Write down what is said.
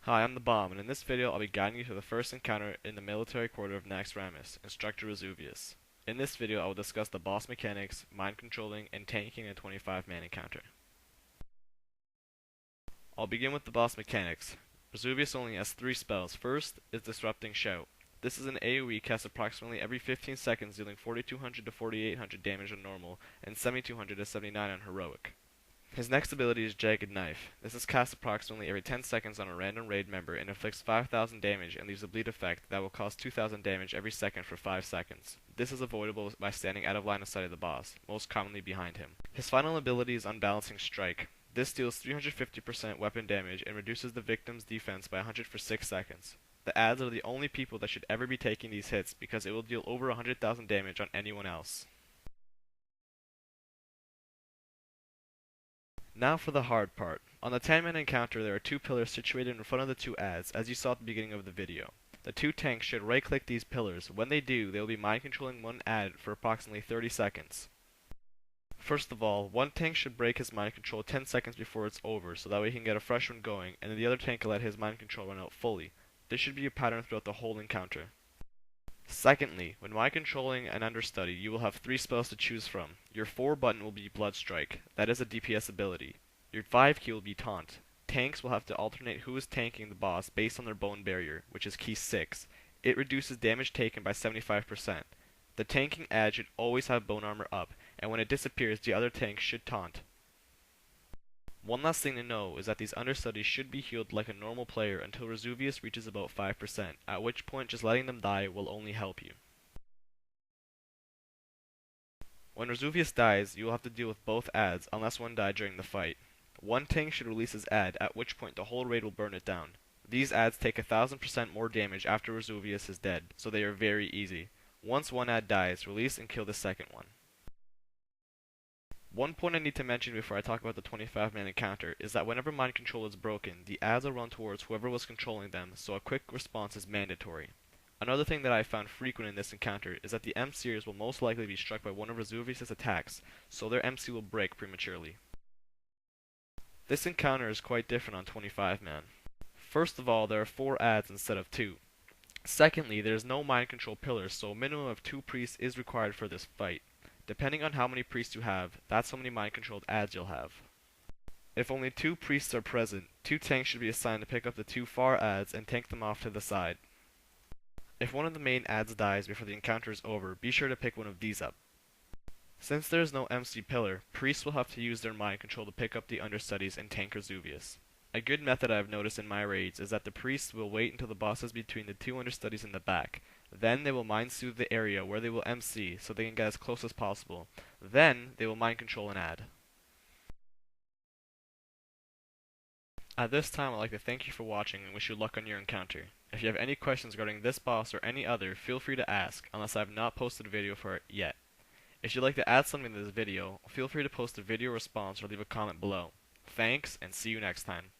Hi, I'm the Bomb, and in this video I'll be guiding you through the first encounter in the Military Quarter of Naxxramas, Instructor Razuvious. In this video I will discuss the boss mechanics, mind controlling, and tanking a 25-man encounter. I'll begin with the boss mechanics. Razuvious only has 3 spells. First is Disrupting Shout. This is an AoE cast approximately every 15 seconds, dealing 4200 to 4800 damage on normal, and 7200 to 79 on heroic. His next ability is Jagged Knife. This is cast approximately every 10 seconds on a random raid member and inflicts 5000 damage and leaves a bleed effect that will cause 2000 damage every second for 5 seconds. This is avoidable by standing out of line of sight of the boss, most commonly behind him. His final ability is Unbalancing Strike. This deals 350% weapon damage and reduces the victim's defense by 100 for 6 seconds. The adds are the only people that should ever be taking these hits because it will deal over 100,000 damage on anyone else. Now for the hard part. On the 10-man encounter there are 2 pillars situated in front of the 2 adds, as you saw at the beginning of the video. The 2 tanks should right-click these pillars. When they do, they will be mind-controlling one add for approximately 30 seconds. First of all, one tank should break his mind control 10 seconds before it's over, so that way he can get a fresh one going, and then the other tank can let his mind control run out fully. This should be a pattern throughout the whole encounter. Secondly, when mind controlling an understudy, you will have 3 spells to choose from. Your 4 button will be Blood Strike. That is a DPS ability. Your 5 key will be Taunt. Tanks will have to alternate who is tanking the boss based on their bone barrier, which is key 6. It reduces damage taken by 75%. The tanking add should always have bone armor up, and when it disappears, the other tank should taunt. One last thing to know is that these understudies should be healed like a normal player until Razuvious reaches about 5%, at which point just letting them die will only help you. When Razuvious dies, you will have to deal with both adds unless one died during the fight. One tank should release his add, at which point the whole raid will burn it down. These adds take 1000% more damage after Razuvious is dead, so they are very easy. Once one add dies, release and kill the second one. One point I need to mention before I talk about the 25-man encounter is that whenever mind control is broken, the adds will run towards whoever was controlling them, so a quick response is mandatory. Another thing that I found frequent in this encounter is that the MCers will most likely be struck by one of Razuvious' attacks, so their MC will break prematurely. This encounter is quite different on 25-man. First of all, there are 4 adds instead of 2. Secondly, there is no mind control pillars, so a minimum of 2 priests is required for this fight. Depending on how many priests you have, that's how many mind-controlled adds you'll have. If only 2 priests are present, 2 tanks should be assigned to pick up the 2 far adds and tank them off to the side. If one of the main adds dies before the encounter is over, be sure to pick one of these up. Since there is no MC pillar, priests will have to use their mind control to pick up the understudies and tank Razuvious. A good method I've noticed in my raids is that the priests will wait until the boss is between the 2 understudies in the back. Then they will mind soothe the area where they will MC so they can get as close as possible. Then they will mind control and add. At this time I'd like to thank you for watching and wish you luck on your encounter. If you have any questions regarding this boss or any other, feel free to ask, unless I have not posted a video for it yet. If you'd like to add something to this video, feel free to post a video response or leave a comment below. Thanks, and see you next time.